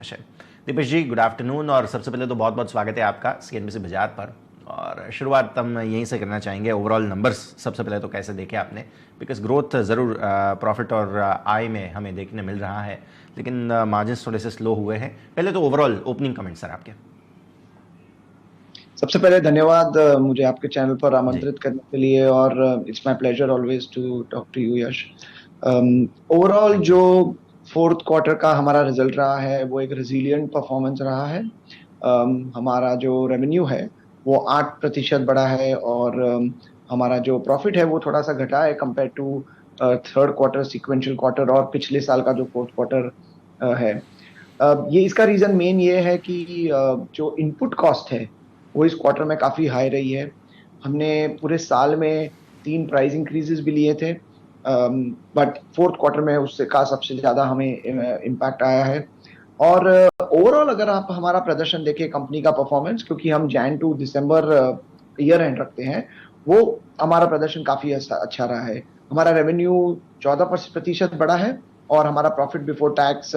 अच्छा, दीपेश जी good afternoon. और सबसे पहले तो बहुत बहुत स्वागत है आपका सीएनबीसी बाजार पर। और शुरुआत हम यहीं से करना चाहेंगे। ओवरऑल नंबर्स सबसे पहले तो कैसे देखे आपने, बिकॉज ग्रोथ ज़रूर प्रॉफिट और आय में हमें देखने मिल रहा है, लेकिन मार्जिन्स थोड़े से स्लो हुए हैं। पहले तो ओवरऑल ओपनिंग कमेंट सर आपके। सबसे पहले धन्यवाद मुझे आपके चैनल पर जी आमंत्रित करने के लिए। और it's my pleasure always to talk to you Yash. Overall thank you. जो फोर्थ क्वार्टर का हमारा रिजल्ट रहा है वो एक रेजिलिएंट परफॉर्मेंस रहा है। हमारा जो रेवेन्यू है वो 8% बढ़ा है, और हमारा जो प्रॉफिट है वो थोड़ा सा घटा है compare to third quarter, sequential quarter और पिछले साल का जो फोर्थ क्वार्टर है। ये इसका रीजन मेन ये है कि जो इनपुट कॉस्ट है वो इस क्वार्टर में काफी हाई रही है। हमने पूरे साल में 3 प्राइस इंक्रीजेस भी लिए थे, बट फोर्थ क्वार्टर में उससे का सबसे ज्यादा हमें इम्पैक्ट आया है। और ओवरऑल अगर आप हमारा प्रदर्शन देखें, कंपनी का परफॉर्मेंस, क्योंकि हम Jan to December year end रखते हैं, वो हमारा प्रदर्शन काफी अच्छा रहा है। हमारा रेवेन्यू 14% बढ़ा है, और हमारा प्रॉफिट बिफोर टैक्स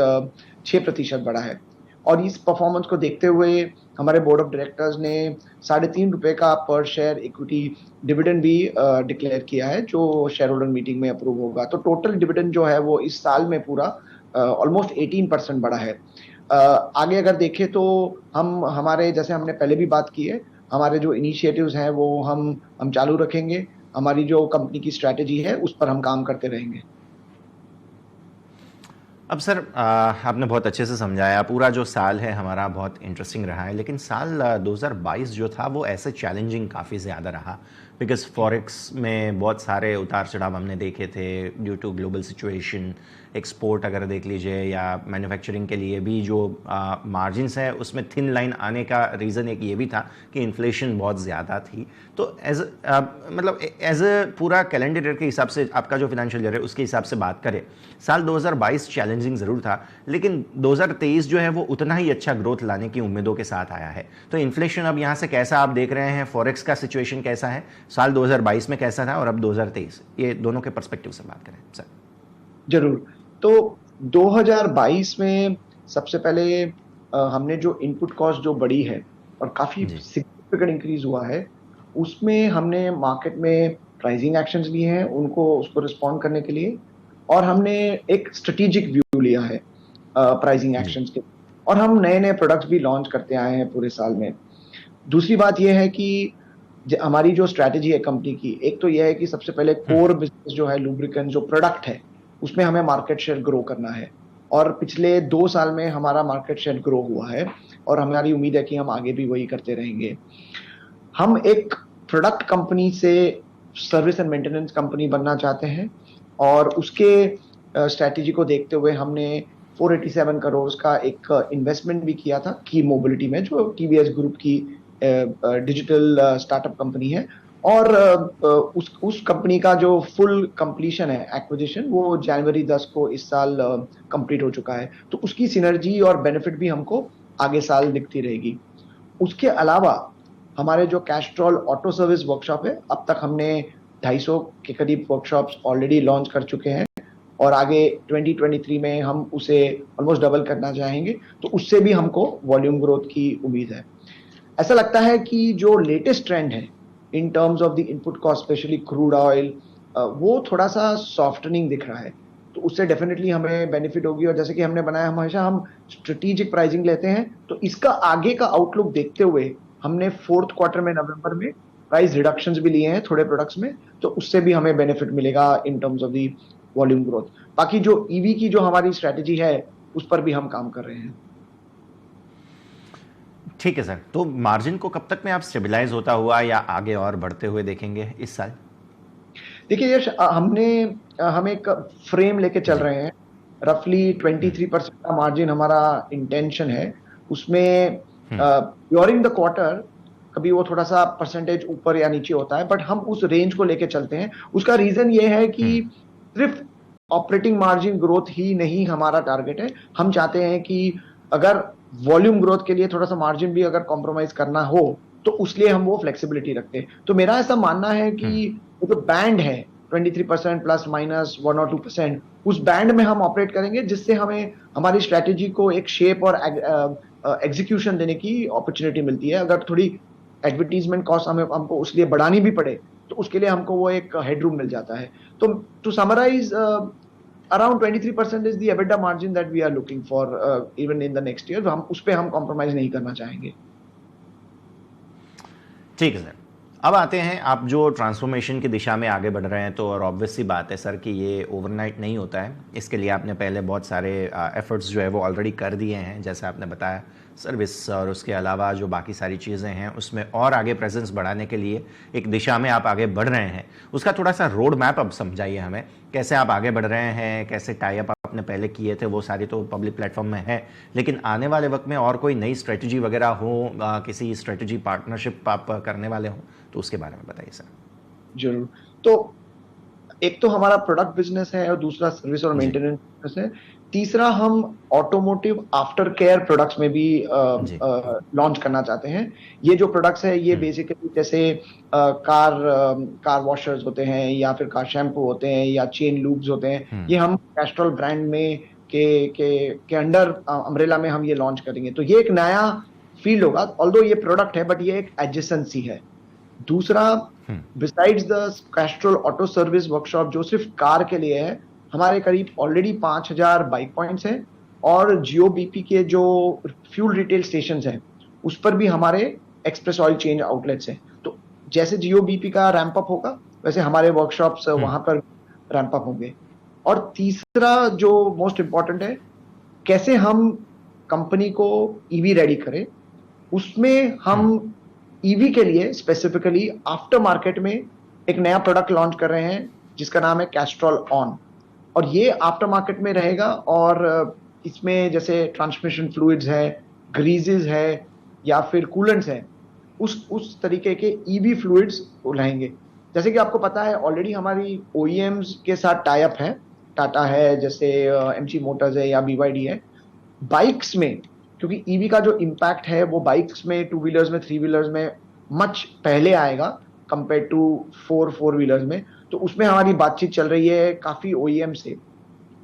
6% बढ़ा है। और इस परफॉर्मेंस को देखते हुए हमारे बोर्ड ऑफ डायरेक्टर्स ने ₹3.5 का पर शेयर इक्विटी डिविडेंड भी डिक्लेयर किया है, जो शेयर होल्डर मीटिंग में अप्रूव होगा। तो टोटल डिविडेंड जो है वो इस साल में पूरा ऑलमोस्ट 18% बढ़ा है। आगे अगर देखें तो हम हमारे जैसे हमने पहले भी बात की है, हमारे जो इनिशिएटिव्स हैं वो हम चालू रखेंगे। हमारी जो कंपनी की स्ट्रैटेजी है उस पर हम काम करते रहेंगे। अब सर आपने बहुत अच्छे से समझाया। पूरा जो साल है हमारा बहुत इंटरेस्टिंग रहा है, लेकिन साल 2022 जो था वो ऐसे चैलेंजिंग काफ़ी ज़्यादा रहा, बिकॉज फॉरेक्स में बहुत सारे उतार चढ़ाव हमने देखे थे due to global situation. Export अगर देख लीजिए या मैन्युफैक्चरिंग के लिए भी जो मार्जिन्स है उसमें थिन लाइन आने का रीज़न एक ये भी था कि इन्फ्लेशन बहुत ज़्यादा थी। तो मतलब एज ए पूरा कैलेंडर ईयर के हिसाब से आपका जो फाइनेंशियल ईयर है उसके हिसाब से बात करें, साल 2022 चैलेंजिंग ज़रूर था, लेकिन 2023 जो है वो उतना ही अच्छा ग्रोथ लाने की उम्मीदों के साथ आया है। तो इन्फ्लेशन अब यहाँ से कैसा आप देख रहे हैं, फॉरेक्स का सिचुएशन कैसा है, साल 2022 में कैसा था और अब 2023, ये दोनों के पर्सपेक्टिव से बात करें सर। जरूर। तो 2022 में सबसे पहले हमने जो इनपुट कॉस्ट जो बढ़ी है और काफी जी सिग्निफिकेंट इंक्रीज हुआ है, उसमें हमने मार्केट में प्राइसिंग एक्शंस लिए हैं उनको उसको रिस्पॉन्ड करने के लिए। और हमने एक स्ट्रेटेजिक व्यू लिया है प्राइसिंग जी एक्शंस के, और हम नए नए प्रोडक्ट्स भी लॉन्च करते आए हैं पूरे साल में। दूसरी बात यह है कि हमारी जो स्ट्रैटेजी है कंपनी की, एक तो यह है कि सबसे पहले कोर बिजनेस जो है लुब्रिकेंट जो प्रोडक्ट है उसमें हमें मार्केट शेयर ग्रो करना है। और पिछले 2 साल में हमारा मार्केट शेयर ग्रो हुआ है, और हमारी उम्मीद है कि हम आगे भी वही करते रहेंगे। हम एक प्रोडक्ट कंपनी से सर्विस एंड मेंटेनेंस कंपनी बनना चाहते हैं, और उसके स्ट्रैटेजी को देखते हुए हमने 487 करोड़ का एक इन्वेस्टमेंट भी किया था की मोबिलिटी में, जो टीवीएस ग्रुप की डिजिटल स्टार्टअप कंपनी है। और उस कंपनी का जो फुल कंप्लीशन है एक्विजिशन, वो जनवरी 10 को इस साल कंप्लीट हो चुका है। तो उसकी सिनर्जी और बेनिफिट भी हमको आगे साल दिखती रहेगी। उसके अलावा हमारे जो कैस्ट्रॉल ऑटो सर्विस वर्कशॉप है, अब तक हमने 250 के करीब वर्कशॉप्स ऑलरेडी लॉन्च कर चुके हैं, और आगे 2023 में हम उसे ऑलमोस्ट डबल करना चाहेंगे। तो उससे भी हमको वॉल्यूम ग्रोथ की उम्मीद है। ऐसा लगता है कि जो लेटेस्ट ट्रेंड है in terms of the input cost, specially crude oil, वो थोड़ा सा सॉफ्टनिंग दिख रहा है। तो उससे डेफिनेटली हमें बेनिफिट होगी। और जैसे कि हमने बनाया, हमेशा हम स्ट्रेटेजिक प्राइसिंग लेते हैं, तो इसका आगे का आउटलुक देखते हुए हमने फोर्थ क्वार्टर में नवंबर में प्राइस रिडक्शंस भी लिए हैं थोड़े प्रोडक्ट्स में। तो उससे भी हमें बेनिफिट मिलेगा in terms of the volume growth. बाकी जो ईवी की जो हमारी स्ट्रेटेजी है उस पर भी हम काम कर रहे हैं। ठीक है सर। तो मार्जिन को कब तक में आप स्टेबलाइज होता हुआ या आगे और बढ़ते हुए देखेंगे इस साल? देखिए यश, हम एक फ्रेम लेके चल जी रहे हैं। रफली 23% का मार्जिन हमारा इंटेंशन है। उसमें ड्यूरिंग द क्वार्टर कभी वो थोड़ा सा परसेंटेज ऊपर या नीचे होता है, बट हम उस रेंज को लेके चलते हैं। उसका रीजन ये है कि सिर्फ ऑपरेटिंग मार्जिन ग्रोथ ही नहीं हमारा टारगेट है। हम चाहते हैं कि अगर वॉल्यूम ग्रोथ के लिए थोड़ा सा मार्जिन भी अगर कॉम्प्रोमाइज करना हो, तो उसलिए हम वो फ्लेक्सिबिलिटी रखते हैं। तो मेरा ऐसा मानना है कि वो जो बैंड है 23% प्लस माइनस 1 और 2%, उस बैंड में हम ऑपरेट करेंगे, जिससे हमें हमारी स्ट्रेटेजी को एक शेप और एग्जीक्यूशन देने की अपॉर्चुनिटी मिलती है। अगर थोड़ी एडवर्टीजमेंट कॉस्ट हमको उसलिए बढ़ानी भी पड़े, तो उसके लिए हमको वो एक हेडरूम मिल जाता है। तो to summarise, around 23% is the EBITDA margin that we are looking for even in the next year. हम उस पे हम कॉम्प्रोमाइज नहीं करना चाहेंगे। ठीक है सर। अब आते हैं, आप जो ट्रांसफॉर्मेशन की दिशा में आगे बढ़ रहे हैं, तो और ऑब्वियस सी बात है सर कि ये ओवरनाइट नहीं होता है। इसके लिए आपने पहले बहुत सारे एफर्ट्स जो है वो ऑलरेडी कर दिए हैं, जैसे आपने बताया सर्विस और उसके अलावा जो बाकी सारी चीज़ें हैं उसमें और आगे प्रेजेंस बढ़ाने के लिए एक दिशा में आप आगे बढ़ रहे हैं। उसका थोड़ा सा रोड मैप अब समझाइए हमें, कैसे आप आगे बढ़ रहे हैं, कैसे टाई अप आपने पहले किए थे वो सारी तो पब्लिक प्लेटफॉर्म में है, लेकिन आने वाले वक्त में और कोई नई स्ट्रेटजी वगैरह हो, किसी स्ट्रेटजी पार्टनरशिप आप करने वाले हो, तो उसके बारे में बताइए सर। जरूर। तो एक तो हमारा प्रोडक्ट बिजनेस है और दूसरा सर्विस और जी। मेंटेनेंस बिजनेस है। तीसरा हम ऑटोमोटिव आफ्टर केयर प्रोडक्ट्स में भी जी। लॉन्च करना चाहते हैं। ये जो प्रोडक्ट्स है ये बेसिकली जैसे कार वॉशर्स होते हैं, या फिर कार शैम्पू होते हैं, या चेन लूब्स होते हैं, ये हम कैस्ट्रॉल ब्रांड में के अंडर अम्ब्रेला में हम ये लॉन्च करेंगे। तो ये एक नया फील्ड होगा, ऑल्दो ये प्रोडक्ट है बट ये एक एडजेसेंसी है। दूसरा, besides the Castrol auto service workshop जो सिर्फ कार के लिए है, हमारे करीब ऑलरेडी 5000 बाइक पॉइंट्स हैं, और जियो बीपी के जो फ्यूल रिटेल स्टेशन हैं उस पर भी हमारे एक्सप्रेस ऑयल चेंज आउटलेट्स हैं। तो जैसे जियो बीपी का रैंप अप होगा, वैसे हमारे वर्कशॉप्स वहां पर रैंप अप होंगे। और तीसरा जो मोस्ट इंपॉर्टेंट है, कैसे हम कंपनी को ईवी रेडी करें, उसमें हम ईवी के लिए स्पेसिफिकली आफ्टर मार्केट में एक नया प्रोडक्ट लॉन्च कर रहे हैं जिसका नाम है कैस्ट्रॉल ऑन, और ये आफ्टर मार्केट में रहेगा। और इसमें जैसे ट्रांसमिशन फ्लूइड्स है, ग्रीजेस है, या फिर कूलेंट्स है, उस तरीके के ईवी फ्लूइड्स रहेंगे। जैसे कि आपको पता है ऑलरेडी हमारी ओईएम्स के साथ टाई अप है, टाटा है, जैसे एमजी मोटर्स है, या बीवाईडी है। बाइक्स में, क्योंकि ईवी का जो इम्पैक्ट है वो बाइक्स में, टू व्हीलर्स में, थ्री व्हीलर्स में मच पहले आएगा कंपेयर टू फोर व्हीलर्स में। तो उसमें हमारी बातचीत चल रही है काफी ओईएम से,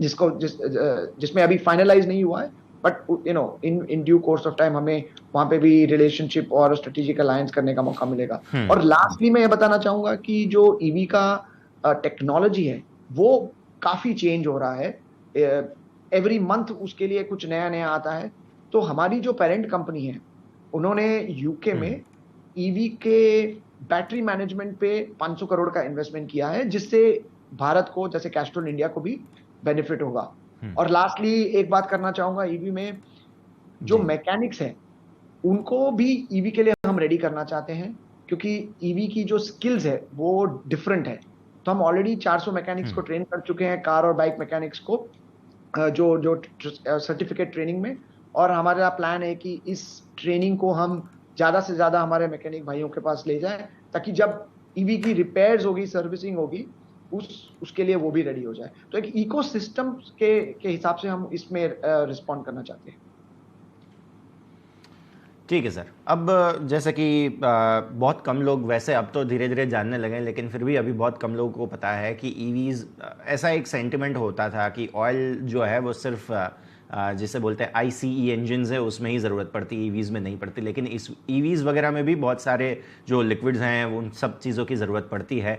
जिसमें अभी फाइनलाइज नहीं हुआ है, but in due course of time हमें वहां पे भी रिलेशनशिप और स्ट्रेटेजिक अलायंस करने का मौका मिलेगा। और लास्टली मैं ये बताना चाहूंगा कि जो ईवी का टेक्नोलॉजी है वो काफी चेंज हो रहा है, एवरी मंथ उसके लिए कुछ नया नया आता है। तो हमारी जो पेरेंट कंपनी है, उन्होंने यूके में ईवी के बैटरी मैनेजमेंट पे 500 करोड़ का इन्वेस्टमेंट किया है, जिससे भारत को, जैसे कैस्ट्रॉल इंडिया को भी बेनिफिट होगा। और लास्टली एक बात करना चाहूंगा, ईवी में जो मैकेनिक्स हैं उनको भी ईवी के लिए हम रेडी करना चाहते हैं, क्योंकि ईवी की जो स्किल्स है वो डिफरेंट है। तो हम ऑलरेडी 400 मैकेनिक्स को ट्रेन कर चुके हैं, कार और बाइक मैकेनिक्स को, जो सर्टिफिकेट ट्रेनिंग में। और हमारा प्लान है कि इस ट्रेनिंग को हम ज्यादा से ज्यादा हमारे मैकेनिक भाइयों के पास ले जाएं, ताकि जब ईवी की रिपेयर्स होगी, सर्विसिंग होगी, उसके लिए वो भी रेडी हो जाए। तो एक इकोसिस्टम के हिसाब से हम इसमें रिस्पॉन्ड करना चाहते हैं। ठीक है सर। अब जैसे कि बहुत कम लोग, वैसे अब तो धीरे धीरे जानने लगे, लेकिन फिर भी अभी बहुत कम लोगों को पता है कि ईवीज़, ऐसा एक सेंटिमेंट होता था कि ऑयल जो है वो सिर्फ जिसे बोलते हैं आईसीई इंजन्स है उसमें ही ज़रूरत पड़ती है, ईवीज़ में नहीं पड़ती। लेकिन इस ईवीज़ वगैरह में भी बहुत सारे जो लिक्विड्स हैं उन सब चीज़ों की ज़रूरत पड़ती है।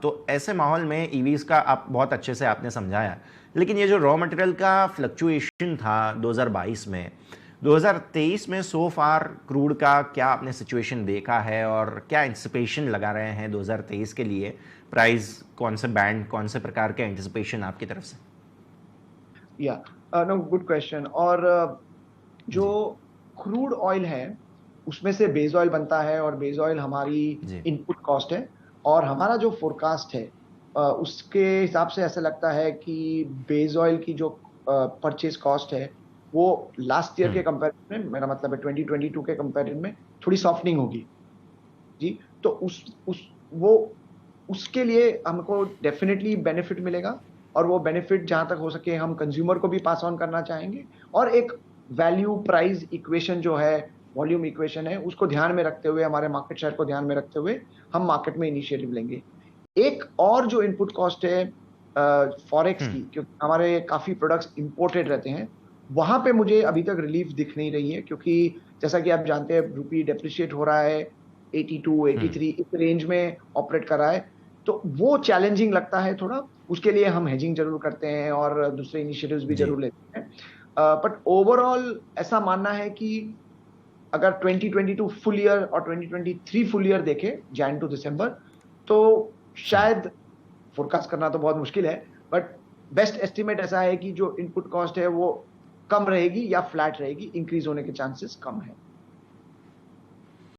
तो ऐसे माहौल में ईवीज़ का आप बहुत अच्छे से आपने समझाया, लेकिन ये जो रॉ मटेरियल का फ्लक्चुएशन था 2022 में, 2023 में सो फार क्रूड का क्या आपने सिचुएशन देखा है, और क्या एंटिसिपेशन लगा रहे हैं 2023 के लिए? प्राइस कौन से बैंड, कौन से प्रकार के एंटिसिपेशन आपकी तरफ से? या नो, गुड क्वेश्चन। और जो क्रूड ऑयल है उसमें से बेस ऑयल बनता है, और बेस ऑयल हमारी इनपुट कॉस्ट है। और हमारा जो फोरकास्ट है उसके हिसाब से ऐसा लगता है कि बेस ऑयल की जो परचेज कॉस्ट है वो लास्ट ईयर के कंपैरिजन में, मेरा मतलब है 2022 के कंपैरिजन में थोड़ी सॉफ्टनिंग होगी जी। तो उसके लिए हमको डेफिनेटली बेनिफिट मिलेगा, और वो बेनिफिट जहां तक हो सके हम कंज्यूमर को भी पास ऑन करना चाहेंगे। और एक वैल्यू प्राइस इक्वेशन जो है, वॉल्यूम इक्वेशन है, उसको ध्यान में रखते हुए, हमारे मार्केट शेयर को ध्यान में रखते हुए हम मार्केट में इनिशिएटिव लेंगे। एक और जो इनपुट कॉस्ट है फॉरेक्स की, हम्म। क्योंकि हमारे काफी प्रोडक्ट्स इंपोर्टेड रहते हैं, वहां पे मुझे अभी तक रिलीफ दिख नहीं रही है, क्योंकि जैसा कि आप जानते हैं रूपी डेप्रिशिएट हो रहा है, 82 हम्म। 83 इस रेंज में ऑपरेट कर रहा है। तो वो चैलेंजिंग लगता है थोड़ा। उसके लिए हम हेजिंग जरूर करते हैं और दूसरे इनिशिएटिव्स भी जी। जरूर लेते हैं। बट ओवरऑल ऐसा मानना है कि अगर 2022 फुल ईयर और 2023 फुल ईयर देखें जैन टू दिसंबर, तो हम्म। शायद फोरकास्ट करना तो बहुत मुश्किल है, बट बेस्ट एस्टिमेट ऐसा है कि जो इनपुट कॉस्ट है वो कम रहेगी या फ्लैट रहेगी, इंक्रीज होने के चांसेस कम है।